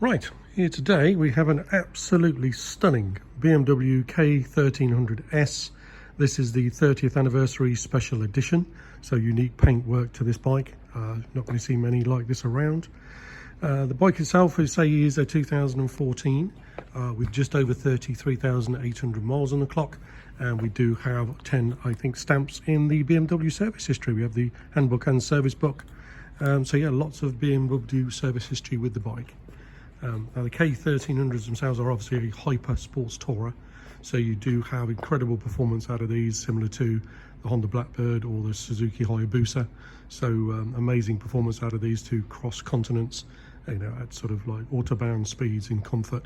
Right, here today we have an absolutely stunning BMW K1300S. This is the 30th anniversary special edition, so unique paintwork to this bike. Not going to see many like this around. The bike itself, is a 2014 with just over 33,800 miles on the clock, and we do have 10, I think, stamps in the BMW service history. We have the handbook and service book, so yeah, lots of BMW service history with the bike. Now the K1300s themselves are obviously a hyper sports tourer, so you do have incredible performance out of these, similar to the Honda Blackbird or the Suzuki Hayabusa. So amazing performance out of these to cross continents, you know, at sort of like autobahn speeds in comfort.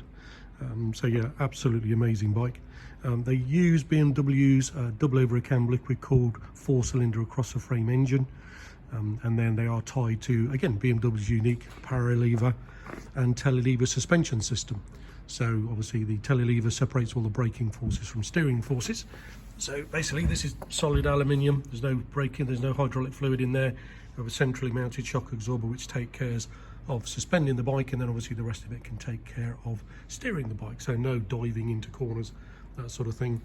So yeah, absolutely amazing bike. They use BMW's double over a cam liquid cooled 4-cylinder across the frame engine, and then they are tied to, again, BMW's unique paralever and telelever suspension system. So obviously the telelever separates all the braking forces from steering forces. So basically this is solid aluminium, there's no braking, there's no hydraulic fluid in there. We have a centrally mounted shock absorber which takes care of suspending the bike, and then obviously the rest of it can take care of steering the bike, so no diving into corners, that sort of thing.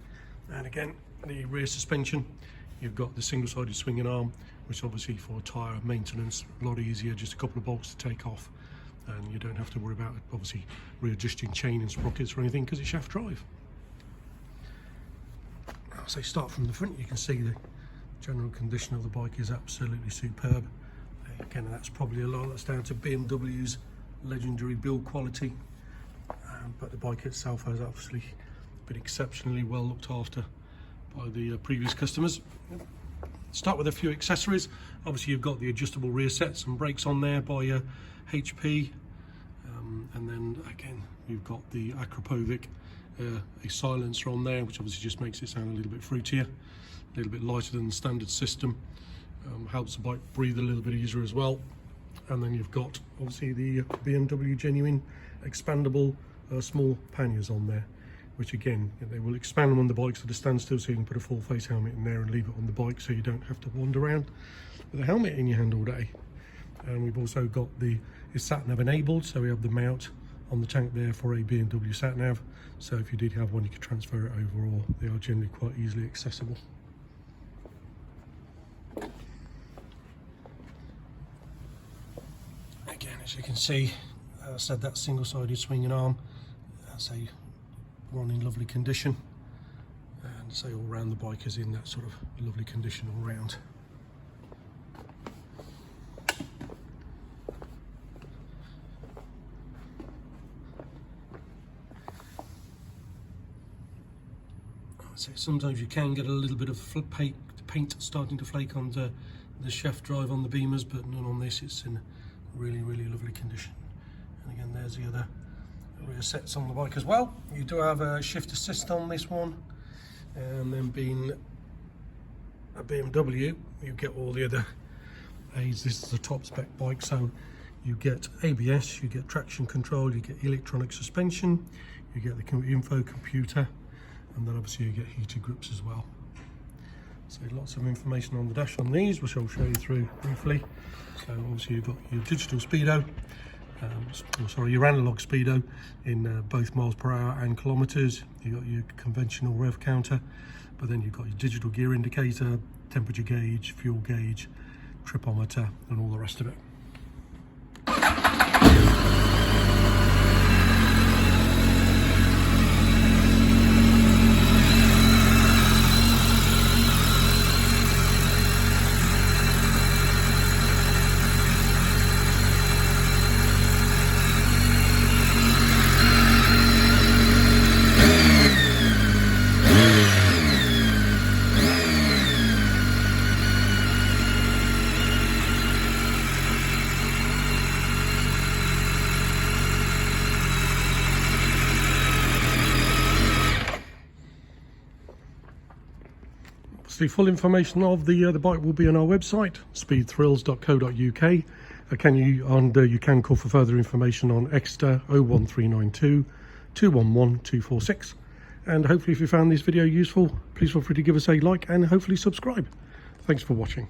And again, the rear suspension, you've got the single-sided swinging arm, which obviously for tyre maintenance, a lot easier, just a couple of bolts to take off, and you don't have to worry about obviously readjusting chain and sprockets or anything because it's shaft drive. So start from the front, you can see the general condition of the bike is absolutely superb. Again, that's probably a lot that's down to BMW's legendary build quality, but the bike itself has obviously been exceptionally well looked after by the previous customers. Start with a few accessories. Obviously you've got the adjustable rear sets and brakes on there by HP, and then again you've got the Akrapovic a silencer on there, which obviously just makes it sound a little bit fruitier, a little bit lighter than the standard system. Helps the bike breathe a little bit easier as well. And then you've got obviously the BMW genuine expandable small panniers on there, which again, they will expand them on the bikes at a standstill, so you can put a full face helmet in there and leave it on the bike, so you don't have to wander around with a helmet in your hand all day. And we've also got it's sat nav enabled, so we have the mount on the tank there for a BMW sat nav, so if you did have one you could transfer it over, or they are generally quite easily accessible. Again, as you can see, I said that single-sided swinging arm, say one in lovely condition, and say all round the bike is in that sort of lovely condition all round. So sometimes you can get a little bit of paint starting to flake on the shaft drive on the Beamers, but none on this. It's in really lovely condition. And again, there's the other rear sets on the bike as well. You do have a shift assist on this one, and then being a BMW, you get all the other aids. This is a top spec bike, so you get ABS, you get traction control, you get electronic suspension, you get the info computer, and then obviously you get heated grips as well. So lots of information on the dash on these, which I'll show you through briefly. So obviously you've got your digital speedo, your analog speedo in both miles per hour and kilometers. You've got your conventional rev counter, but then you've got your digital gear indicator, temperature gauge, fuel gauge, tripometer, and all the rest of it. The full information of the bike will be on our website, speedthrills.co.uk. You can call for further information on Exeter 01392 211 246. And hopefully if you found this video useful, please feel free to give us a like and hopefully subscribe. Thanks for watching.